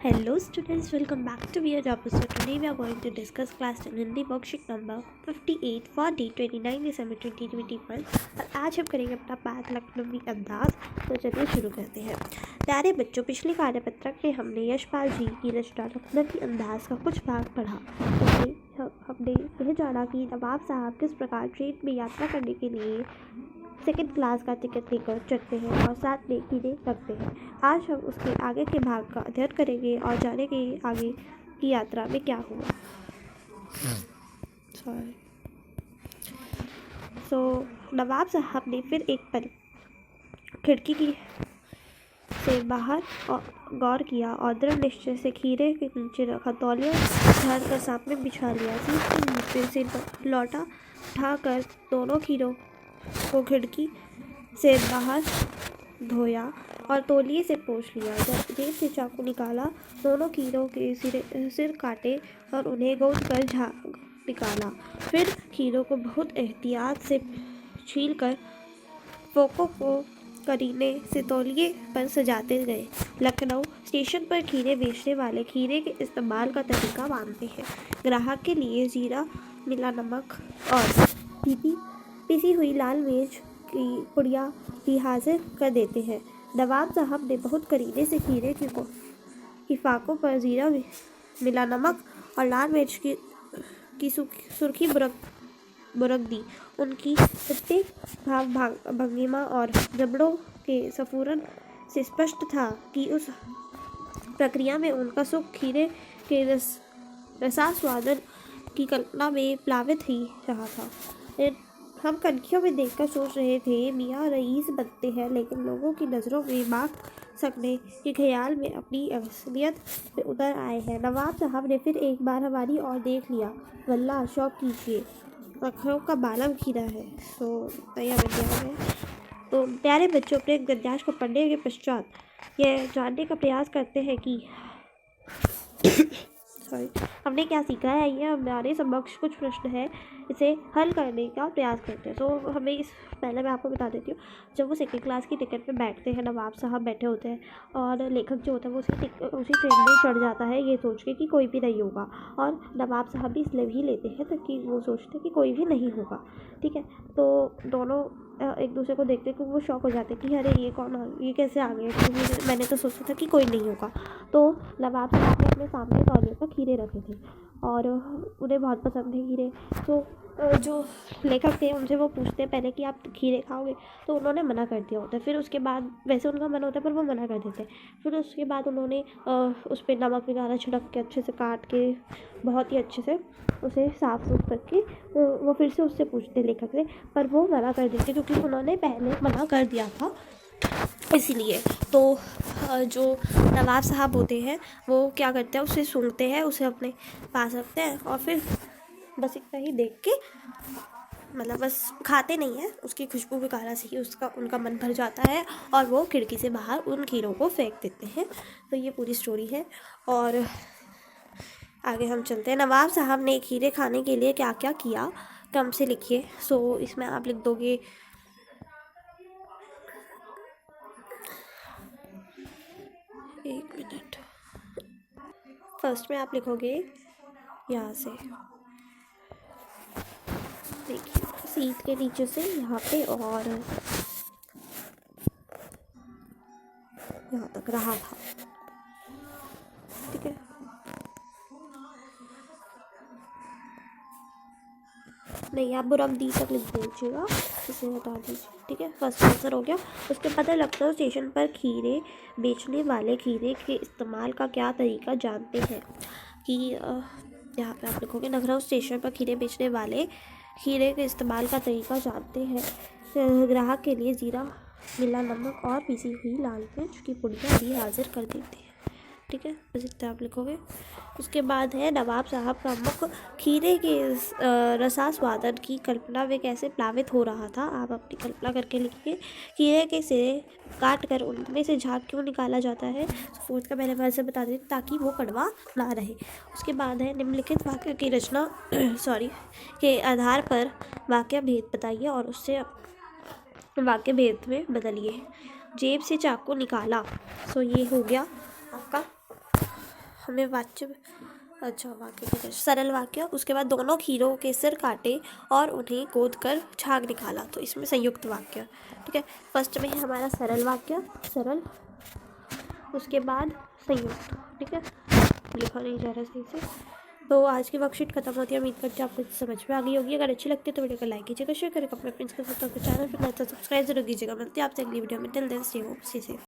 Hello students, welcome back to your episode. Today we are going to discuss class 10 Hindi worksheet number 58 for day 29 December 2021 और आज हम करेंगे अपना पाठ लखनवी अंदाज। तो चलिए शुरू करते हैं। प्यारे बच्चों, पिछले कार्यपत्रक में हमने यशपाल जी की रचना लखनवी अंदाज का कुछ भाग पढ़ा। हमने यह जाना कि नवाब साहब किस प्रकार ट्रेन में यात्रा करने के लिए सेकंड क्लास का टिकट लेकर चलते हैं और साथ में कीड़े रखते हैं। आज हम उसके आगे के भाग का अध्ययन करेंगे और जानेंगे आगे की यात्रा में क्या हुआ। नवाब साहब ने फिर एक पल खिड़की से बाहर गौर किया और दृढ़ निश्चय से खीरे के नीचे रखा तौलिया झाड़ कर सामने बिछा लिया। सीट के नीचे से लौटा उठाकर दोनों खीरों को खिड़की से बाहर धोया और तौलिए से पोंछ लिया। जब जेब से चाकू निकाला, दोनों खीरों के सिर काटे और उन्हें गोद कर झाग निकाला। फिर खीरों को बहुत एहतियात से छील कर फोकों को करीने से तौलिए पर सजाते गए। लखनऊ स्टेशन पर खीरे बेचने वाले खीरे के इस्तेमाल का तरीका मानते हैं। ग्राहक के लिए जीरा, मिला नमक और पिसी हुई लाल मिर्च की पुड़िया भी हाजिर कर देते हैं। नवाब साहब ने बहुत करीने से खीरे की फाकों पर जीरा, मिला नमक और लाल मिर्च की सुर्खी बुरक दी। उनकी प्रत्येक भंगिमा और जबड़ों के स्फुरन से स्पष्ट था कि उस प्रक्रिया में उनका सुख खीरे के रसास्वादन की कल्पना में प्लावित ही रहा था। हम कनखियों में देखकर सोच रहे थे मियाँ रईस बनते हैं, लेकिन लोगों की नज़रों में मांग सकने के ख्याल में अपनी असलियत पे उतर आए हैं। नवाब साहब ने फिर एक बार हमारी ओर देख लिया। वल्लाह शौक कीजिए, लखनऊ का बालम खीरा है। तो प्यारे बच्चों, अपने गद्यांश को पढ़ने के पश्चात यह जानने का प्रयास करते हैं कि हमने क्या सीखा है। ये हमारे समक्ष कुछ प्रश्न है, इसे हल करने का प्रयास करते हैं। तो हमें पहले मैं आपको बता देती हूँ, जब वो सेकंड क्लास की टिकट पे बैठते हैं, नवाब साहब बैठे होते हैं और लेखक जो होता है वो उसी ट्रेन में चढ़ जाता है ये सोच के कि कोई भी नहीं होगा, और नवाब साहब भी इसलिए भी लेते हैं ताकि वो सोचते हैं कि कोई भी नहीं होगा। ठीक है, तो दोनों एक दूसरे को देखते कि वो शौक हो जाते कि अरे ये कौन, ये कैसे आ गए, तो मैंने तो सोचा था कि कोई नहीं होगा। तो नवाब साहब ने अपने सामने तौलिए पर खीरे रखे थे और उन्हें बहुत पसंद थे खीरे। तो जो लेखक थे उनसे वो पूछते पहले कि आप खीरे खाओगे, तो उन्होंने मना कर दिया होता है। फिर उसके बाद वैसे उनका मन होता है पर वो मना कर देते हैं। फिर उसके बाद उन्होंने उस पर नमक वगैरह छिड़क के अच्छे से काट के बहुत ही अच्छे से उसे साफ सुफ करके वो फिर से उससे पूछते लेखक से, पर वो मना कर देते क्योंकि उन्होंने पहले मना कर दिया था इसीलिए। तो जो नवाब साहब होते हैं वो क्या करते हैं, उसे सूंघते हैं, उसे अपने पास रखते हैं और फिर बस इतना ही देख के, मतलब बस खाते नहीं हैं, उसकी खुशबू वगैरह से ही उनका मन भर जाता है और वो खिड़की से बाहर उन खीरों को फेंक देते हैं। तो ये पूरी स्टोरी है और आगे हम चलते हैं। नवाब साहब ने खीरे खाने के लिए क्या क्या किया, कम से लिखिए। सो इसमें आप लिख दोगे एक मिनट। फर्स्ट में आप लिखोगे यहाँ से, देखिए सीट के नीचे से यहाँ पे और यहाँ तक रहा था। ठीक है, नहीं आप बुरमदी तक लिख दीजिएगा, इसे हटा दीजिए। ठीक है, फर्स्ट आंसर हो गया। उसके बाद लखनऊ स्टेशन पर खीरे बेचने वाले खीरे के इस्तेमाल का क्या तरीका जानते हैं कि यहाँ पे आप लिखोगे लखनऊ स्टेशन पर खीरे बेचने वाले खीरे के इस्तेमाल का तरीका जानते हैं। ग्राहक के लिए जीरा, मिला नमक और पिसी हुई लाल मिर्च की पुड़िया भी हाजिर कर देते हैं। ठीक है, बस इतना आप लिखोगे। उसके बाद है नवाब साहब का मुख खीरे के रसास्वादन की कल्पना में कैसे प्लावित हो रहा था। आप अपनी कल्पना करके लिखिए। खीरे के सिरे काट कर उनमें से झाग क्यों निकाला जाता है, फोर्थ का मैंने वैसे बता दें ताकि वो कड़वा ना रहे। उसके बाद है निम्नलिखित वाक्य की रचना के आधार पर वाक्य भेद बताइए और उससे वाक्य भेद में बदलिए। जेब से चाकू निकाला, सो ये हो गया आपका हमें वाक्य, अच्छा वाक्य ठीक है, सरल वाक्य। उसके बाद दोनों खीरों के सिर काटे और उन्हें गोद कर झाग निकाला, तो इसमें संयुक्त वाक्य। ठीक है, फर्स्ट में है हमारा सरल वाक्य, सरल, उसके बाद संयुक्त। ठीक है, लिखा नहीं जा रहा सही से। तो आज की वर्कशीट खत्म होती है। उम्मीद करते हैं आपको समझ में आ गई होगी। अगर अच्छी लगती है तो वीडियो को लाइक कीजिएगा, शेयर करेगा, अपने फ्रेंड्स के साथ, चैनल पर नया सब्सक्राइब जरूर कीजिएगा। मिलते हैं आपसे अगली वीडियो में। Till then stay hope, stay safe.